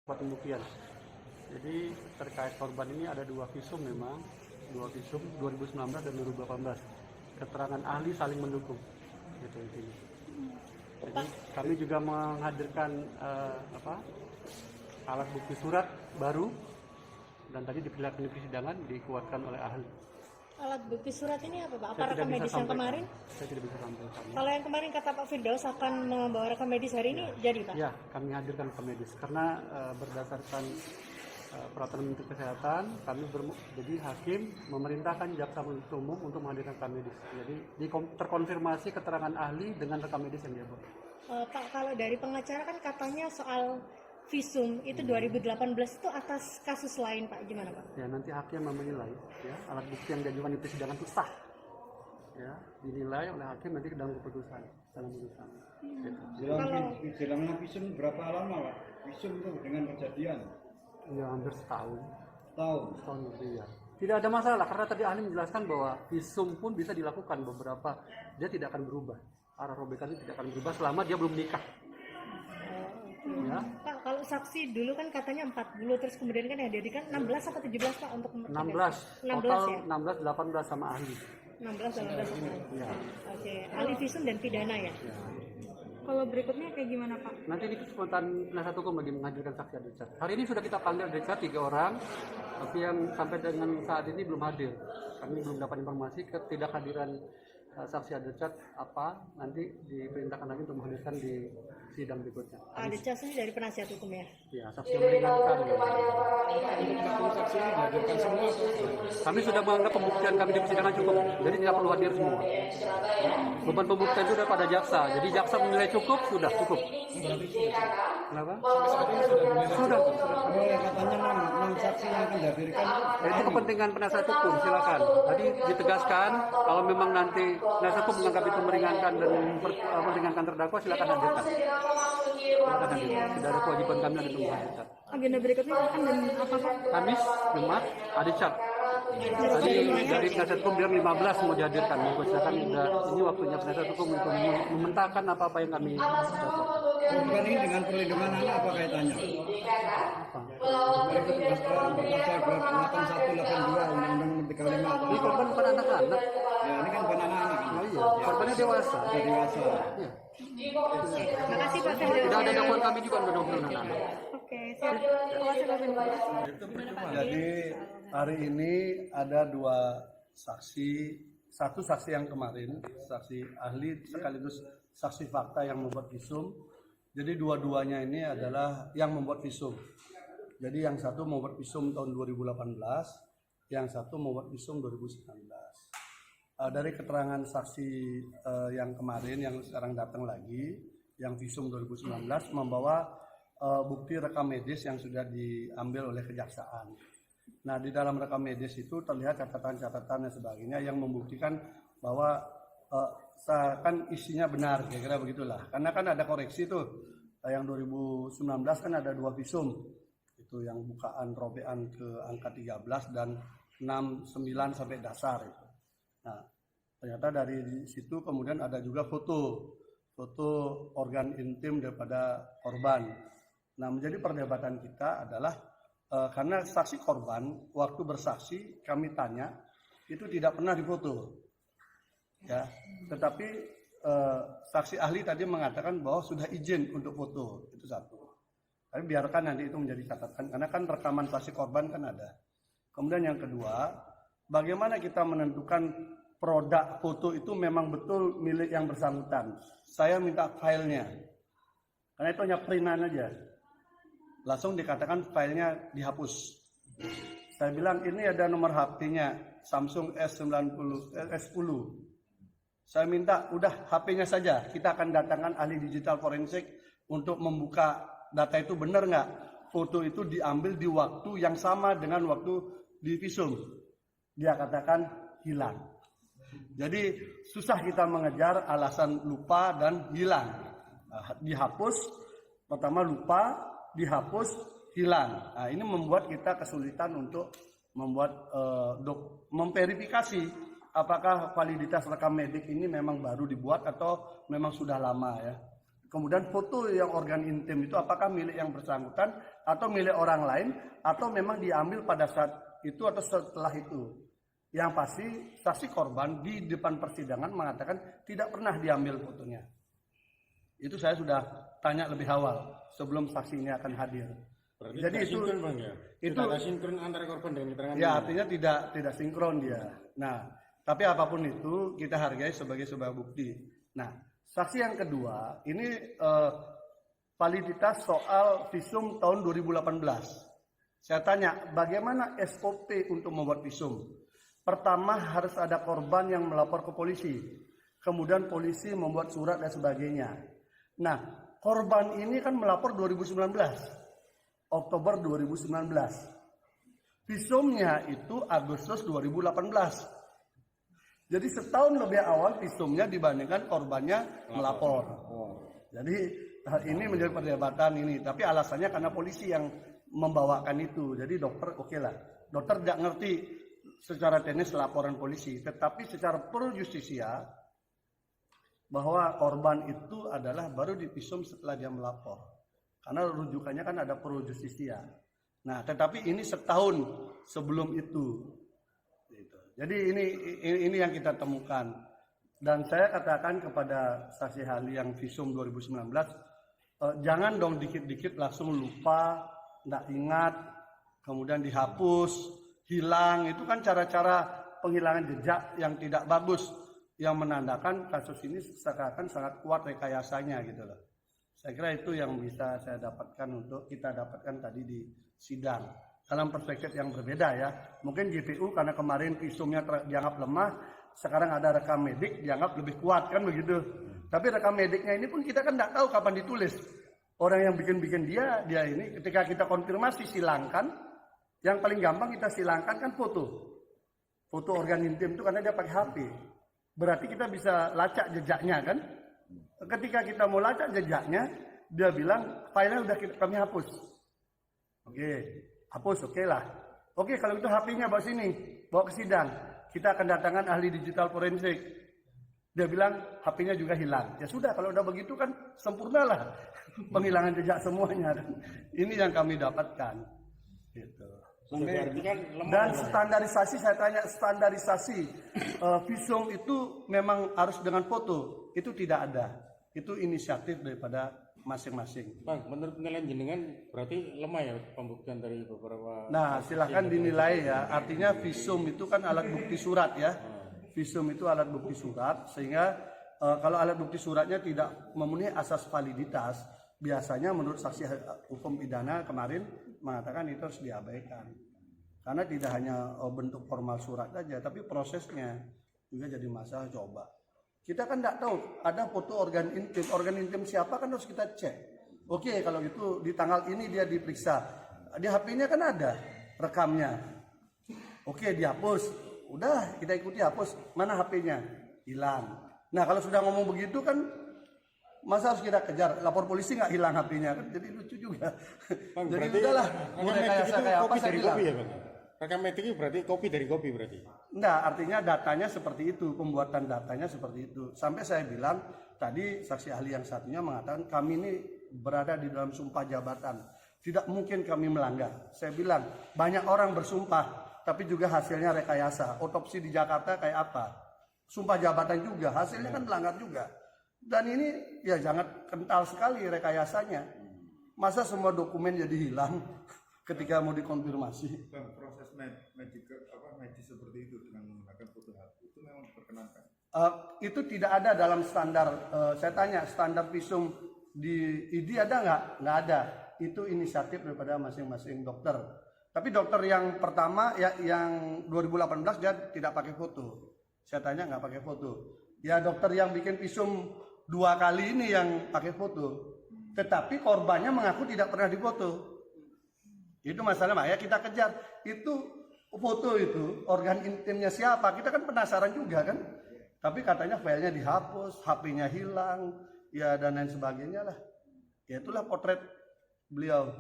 Pembuktian. Jadi terkait korban ini ada dua visum memang, dua visum 2019 dan 2018. Keterangan ahli saling mendukung. Gitu intinya. Jadi kami juga menghadirkan alat bukti surat baru dan tadi diperlihatkan di persidangan dikuatkan oleh ahli. Alat bukti surat ini apa Pak? Apa Saya rekam medis yang kemarin? Saya tidak bisa sampaikan. Kalau yang kemarin kata Pak Firdaus akan membawa rekam medis hari ini, jadi Pak? Ya, kami hadirkan rekam medis karena berdasarkan peraturan Menteri Kesehatan, jadi hakim memerintahkan jaksa penuntut umum untuk menghadirkan rekam medis. Jadi terkonfirmasi keterangan ahli dengan rekam medis yang dia buat. Pak, kalau dari pengacara kan katanya soal visum itu 2018 itu atas kasus lain Pak, gimana Pak? Ya, nanti hakim menilai ya alat bukti yang diajukan di persidangan itu sah. Ya, dinilai oleh hakim nanti dalam keputusan. Gitu. Jalannya visum berapa lama Pak? Visum itu dengan kejadian? Ya, hampir setahun. Setahun lebih ya. Tidak ada masalah karena tadi ahli menjelaskan bahwa visum pun bisa dilakukan beberapa, dia tidak akan berubah. Arah robekan itu tidak akan berubah selama dia belum nikah. Ya. Pak, kalau saksi dulu kan katanya 40, terus kemudian kan yang dihadirkan 16 atau 17 Pak untuk 16, 16 total ya? 16, 18 sama ahli. 16 sama 18 Ya. Oke, ahli visum dan pidana ya? Ya. Kalau berikutnya kayak gimana Pak? Nanti ini kesempatan penasihat hukum lagi menghadirkan saksi Richard. Hari ini sudah kita panggil Richard 3 orang, tapi yang sampai dengan saat ini belum hadir. Kami belum dapat informasi ketidakhadiran saksi Richard apa, nanti diperintahkan lagi untuk menghadirkan di sidang berikutnya. Richard ini dari penasihat hukum ya? Ya, saksi yang meringankan. Kami sudah menganggap pembuktian kami di persidangan cukup, jadi tidak perlu hadir semua. Beban pembuktian itu sudah pada jaksa, jadi jaksa menilai cukup, sudah cukup. Kenapa? Sudah. Katanya 6 saksi yang akan dihadirkan. Itu kepentingan penasihat hukum, silakan. Tadi ditegaskan kalau memang nanti penasihat hukum menganggap itu meringankan dan meringankan terdakwa, silakan hadirkan. Silakan hadirkan. Tidak ada kewajiban kami untuk menghadirkan. Agenda berikutnya akan dan apa Pak? Kamis, Jumat, ada cat. Tadi dari penasihat hukum bilang 15 mau dihadirkan. Silakan ini waktunya penasihat hukum untuk mementahkan apa-apa yang kami dapat. Korban ini dengan perlindungan anak apa kaitannya? Mereka tugas pasal 8182 Undang-Undang 35. Ini korban bukan anak-anak. Ya ini kan bukan anak-anak. Oh iya, korbannya dewasa. Sudah dewasa. Iya. Terima kasih Pak Firdaus. Tidak ada dakwaan kami juga untuk anak-anak. Oke, siap. Jadi hari ini ada dua saksi, satu saksi yang kemarin, saksi ahli sekaligus saksi fakta yang membuat visum. Jadi dua-duanya ini adalah yang membuat visum. Jadi yang satu membuat visum tahun 2018, yang satu membuat visum 2019. Dari keterangan saksi yang kemarin yang sekarang datang lagi, yang visum 2019 membawa bukti rekam medis yang sudah diambil oleh kejaksaan. Nah, di dalam rekam medis itu terlihat catatan-catatan dan sebagainya yang membuktikan bahwa seakan isinya benar, kira-kira begitulah. Karena kan ada koreksi tuh, yang 2019 kan ada 2 visum, itu yang bukaan robekan ke angka 13 dan 69 sampai dasar itu. Nah, ternyata dari situ kemudian ada juga foto organ intim daripada korban. Nah, menjadi perdebatan kita adalah karena saksi korban waktu bersaksi kami tanya itu tidak pernah difoto, ya. Tetapi saksi ahli tadi mengatakan bahwa sudah izin untuk foto, itu satu. Tapi biarkan nanti itu menjadi catatan karena kan rekaman saksi korban kan ada. Kemudian yang kedua, bagaimana kita menentukan produk foto itu memang betul milik yang bersangkutan. Saya minta filenya, karena itu hanya printan aja. Langsung dikatakan filenya dihapus. Saya bilang ini ada nomor HP-nya Samsung S10. Saya minta udah HP-nya saja. Kita akan datangkan ahli digital forensik untuk membuka data itu benar nggak. Foto itu diambil di waktu yang sama dengan waktu di visum. Dia katakan hilang. Jadi susah kita mengejar alasan lupa dan hilang. Dihapus, pertama lupa, dihapus, hilang. Nah, ini membuat kita kesulitan untuk membuat memverifikasi apakah validitas rekam medik ini memang baru dibuat atau memang sudah lama ya. Kemudian foto yang organ intim itu apakah milik yang bersangkutan atau milik orang lain atau memang diambil pada saat itu atau setelah itu. Yang pasti saksi korban di depan persidangan mengatakan tidak pernah diambil fotonya. Itu saya sudah tanya lebih awal sebelum saksinya akan hadir. Berarti Jadi tidak itu sinkron, Bang, ya? itu Tidak ada sinkron antara korban dengan keterangan. ya artinya tidak sinkron dia. Nah, tapi apapun itu kita hargai sebagai sebuah bukti. Nah, saksi yang kedua ini validitas soal visum tahun 2018. Saya tanya, bagaimana SOP untuk membuat visum? Pertama harus ada korban yang melapor ke polisi. Kemudian polisi membuat surat dan sebagainya. Nah, korban ini kan melapor 2019. Oktober 2019. Visumnya itu Agustus 2018. Jadi setahun lebih awal visumnya dibandingkan korbannya melapor. Jadi ini menjadi perdebatan ini. Tapi alasannya karena polisi yang membawakan itu. Jadi dokter oke lah. Dokter tidak ngerti secara teknis laporan polisi. Tetapi secara pro justisia bahwa korban itu adalah baru divisum setelah dia melapor. Karena rujukannya kan ada pro justisia. Nah, tetapi ini setahun sebelum itu. Gitu. Jadi ini yang kita temukan. Dan saya katakan kepada saksi ahli yang visum 2019, jangan dong dikit-dikit langsung lupa, nggak ingat, kemudian dihapus, hilang. Itu kan cara-cara penghilangan jejak yang tidak bagus, yang menandakan kasus ini seakan sangat kuat rekayasanya gitu loh. Saya kira itu yang bisa saya dapatkan untuk kita dapatkan tadi di sidang. Dalam perspektif yang berbeda ya. Mungkin GPU karena kemarin visumnya dianggap lemah, sekarang ada rekam medik dianggap lebih kuat kan begitu. Tapi rekam mediknya ini pun kita kan tidak tahu kapan ditulis. Orang yang bikin dia ini ketika kita konfirmasi silangkan, yang paling gampang kita silangkan kan foto. Foto organ intim itu karena dia pakai HP. Berarti kita bisa lacak jejaknya kan. Ketika kita mau lacak jejaknya, dia bilang filenya udah kami hapus. Oke, hapus oke lah. Oke, kalau itu HP-nya bawa sini, bawa ke sidang. Kita akan datangkan ahli digital forensik. Dia bilang HP-nya juga hilang. Ya sudah, kalau udah begitu kan sempurnalah penghilangan jejak semuanya. Ini yang kami dapatkan. Gitu. Dan standarisasi, saya tanya standarisasi visum itu memang harus dengan foto. Itu tidak ada. Itu inisiatif daripada masing-masing. Bang, menurut penilaian jenengan berarti lemah ya pembuktian dari beberapa. Nah, silakan dinilai ya. Artinya visum itu kan alat bukti surat ya. Visum itu alat bukti surat, sehingga kalau alat bukti suratnya tidak memenuhi asas validitas, biasanya menurut saksi hukum pidana kemarin mengatakan itu harus diabaikan. Karena tidak hanya bentuk formal surat saja, tapi prosesnya juga jadi masalah. Coba. Kita kan tidak tahu ada foto organ intim siapa kan harus kita cek. Oke, kalau gitu di tanggal ini dia diperiksa, di HP-nya kan ada rekamnya. Oke, dihapus, udah kita ikuti hapus, mana HP-nya hilang. Nah kalau sudah ngomong begitu kan, masa harus kita kejar, lapor polisi nggak hilang HP-nya kan, jadi lucu juga. Bang, Jadi udahlah, mulai kayak apa saya bilang. Ya, Bang? Rekam medik itu berarti kopi dari kopi berarti? Enggak, artinya datanya seperti itu, pembuatan datanya seperti itu. Sampai saya bilang, tadi saksi ahli yang satunya mengatakan kami ini berada di dalam sumpah jabatan. Tidak mungkin kami melanggar. Saya bilang, banyak orang bersumpah, tapi juga hasilnya rekayasa. Otopsi di Jakarta kayak apa? Sumpah jabatan juga, hasilnya kan melanggar juga. Dan ini ya sangat kental sekali rekayasanya. Masa semua dokumen jadi hilang ketika mau dikonfirmasi? Proses medis seperti itu dengan menggunakan foto HP itu memang diperkenankan? Itu tidak ada dalam standar. Saya tanya standar visum di ID ada nggak? Nggak ada. Itu inisiatif daripada masing-masing dokter. Tapi dokter yang pertama ya yang 2018 dia tidak pakai foto. Saya tanya nggak pakai foto. Ya dokter yang bikin visum 2 kali ini yang pakai foto. Tetapi korbannya mengaku tidak pernah difoto. Itu masalah ya kita kejar. Itu foto itu organ intimnya siapa? Kita kan penasaran juga kan. Tapi katanya filenya dihapus, HP-nya hilang, ya dan lain sebagainya lah. Ya itulah potret beliau.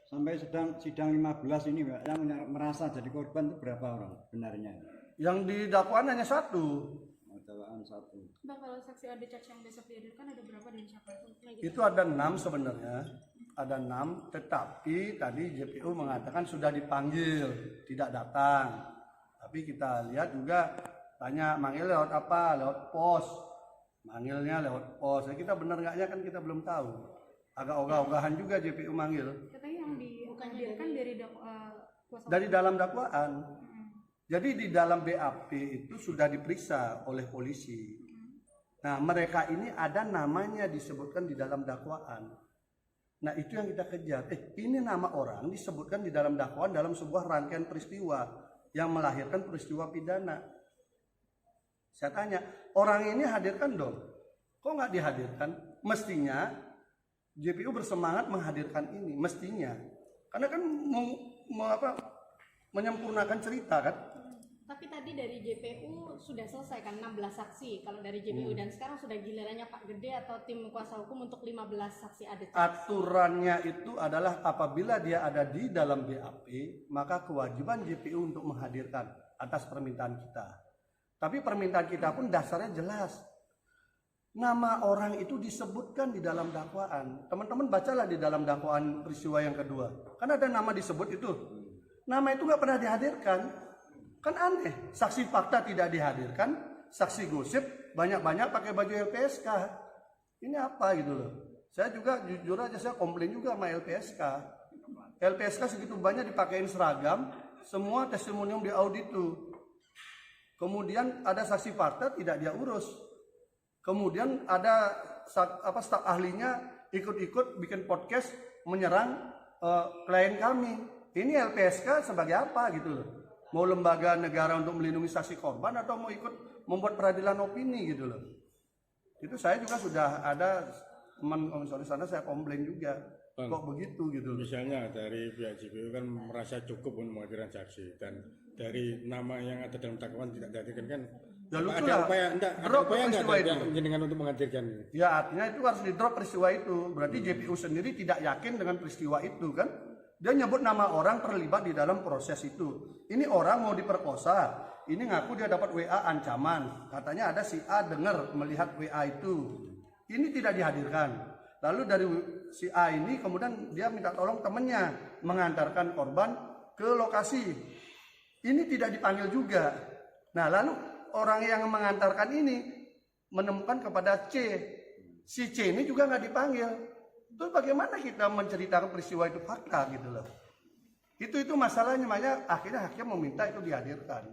Sampai sidang 15 ini, Pak, yang merasa jadi korban itu berapa orang benarnya? Yang didakwaan hanya 1. dakwaan 1. Bang, kalau saksi ada cacat yang besok dihadirkan ada berapa dan siapa? Itu ada 6 sebenarnya, ada 6, tetapi tadi JPU mengatakan sudah dipanggil, tidak datang. Tapi kita lihat juga tanya manggil lewat apa, lewat pos, manggilnya lewat pos. Jadi kita benar nggaknya kan kita belum tahu. Agak ogah-ogahan juga JPU manggil. Katanya yang dihadirkan dari kuasa Dari dalam dakwaan. Jadi di dalam BAP itu sudah diperiksa oleh polisi. Nah, mereka ini ada namanya disebutkan di dalam dakwaan. Nah, itu yang kita kejar. Ini nama orang disebutkan di dalam dakwaan dalam sebuah rangkaian peristiwa yang melahirkan peristiwa pidana. Saya tanya, orang ini hadirkan dong. Kok nggak dihadirkan? Mestinya JPU bersemangat menghadirkan ini, mestinya. Karena kan menyempurnakan cerita kan. Tapi tadi dari JPU sudah selesai kan 16 saksi kalau dari JPU dan sekarang sudah gilirannya Pak Gede atau tim kuasa hukum untuk 15 saksi ada. Aturannya itu adalah apabila dia ada di dalam BAP, maka kewajiban JPU untuk menghadirkan atas permintaan kita. Tapi permintaan kita pun dasarnya jelas. Nama orang itu disebutkan di dalam dakwaan. Teman-teman bacalah di dalam dakwaan peristiwa yang kedua. Kan ada nama disebut itu. Nama itu nggak pernah dihadirkan. Kan aneh, saksi fakta tidak dihadirkan, saksi gosip banyak-banyak pakai baju LPSK. Ini apa gitu loh. Saya juga jujur aja saya komplain juga sama LPSK. LPSK segitu banyak dipakein seragam, semua testimonium diaudit tuh. Kemudian ada saksi fakta tidak dia urus. Kemudian ada staf ahlinya ikut-ikut bikin podcast menyerang klien kami. Ini LPSK sebagai apa gitu loh. Mau lembaga negara untuk melindungi saksi korban atau mau ikut membuat peradilan opini gitu loh. Itu saya juga sudah ada teman komisaris sana saya komplain juga. Bang, kok begitu gitu loh. Misalnya dari pihak JPU kan merasa cukup untuk menghadirkan saksi dan dari nama yang ada dalam dakwaan tidak dihadirkan kan Ya lucu ada lah. upaya Drop peristiwa itu. dengan untuk menghadirkan ini. Ya artinya itu harus di drop peristiwa itu. Berarti JPU sendiri tidak yakin dengan peristiwa itu kan. Dia nyebut nama orang terlibat di dalam proses itu. Ini orang mau diperkosa. Ini ngaku dia dapat WA ancaman. Katanya ada si A dengar melihat WA itu. Ini tidak dihadirkan. Lalu dari si A ini kemudian dia minta tolong temannya mengantarkan korban ke lokasi. Ini tidak dipanggil juga. Nah lalu orang yang mengantarkan ini menemukan kepada C. Si C ini juga nggak dipanggil. Terus bagaimana kita menceritakan peristiwa itu fakta gitu loh. Itu masalahnya, makanya akhirnya hakim meminta itu dihadirkan.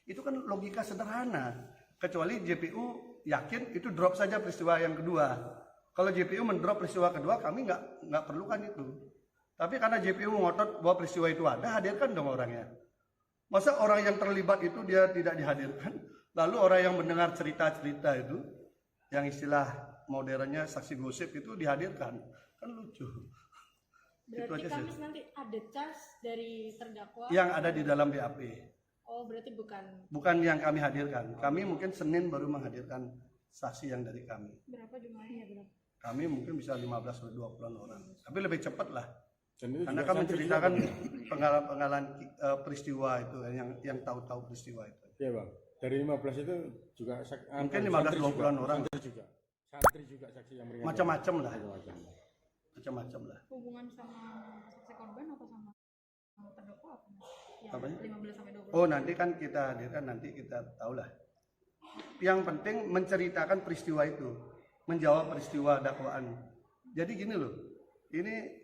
Itu kan logika sederhana. Kecuali JPU yakin itu drop saja peristiwa yang kedua. Kalau JPU mendrop peristiwa kedua kami nggak perlukan itu. Tapi karena JPU ngotot bahwa peristiwa itu ada, hadirkan dong orangnya. Masa orang yang terlibat itu dia tidak dihadirkan? Lalu orang yang mendengar cerita-cerita itu, yang istilah modernnya saksi gosip itu dihadirkan, kan lucu. Berarti Kamis nanti ada charge dari terdakwa Yang ada di dalam BAP. Oh berarti bukan. Bukan yang kami hadirkan. Kami mungkin Senin baru menghadirkan saksi yang dari kami. berapa jumlahnya berapa? Kami mungkin bisa 15 atau 20 orang. Tapi lebih cepat lah. Dan itu Karena juga kan santri menceritakan juga, pengalaman peristiwa itu yang tahu-tahu peristiwa itu. Iya bang. Dari 15 itu juga Mungkin santri 15-20 juga, orang. Santri juga saksi yang meringankan. Macam-macam lah. Macam-macam. Macam-macam lah. Hubungan sama saksi korban atau sama terdakwa apa? Yang Apanya? 15 sampai 20. Oh nanti kan kita hadirkan, nanti kita tahulah. Yang penting menceritakan peristiwa itu, menjawab peristiwa dakwaan. Jadi gini loh, ini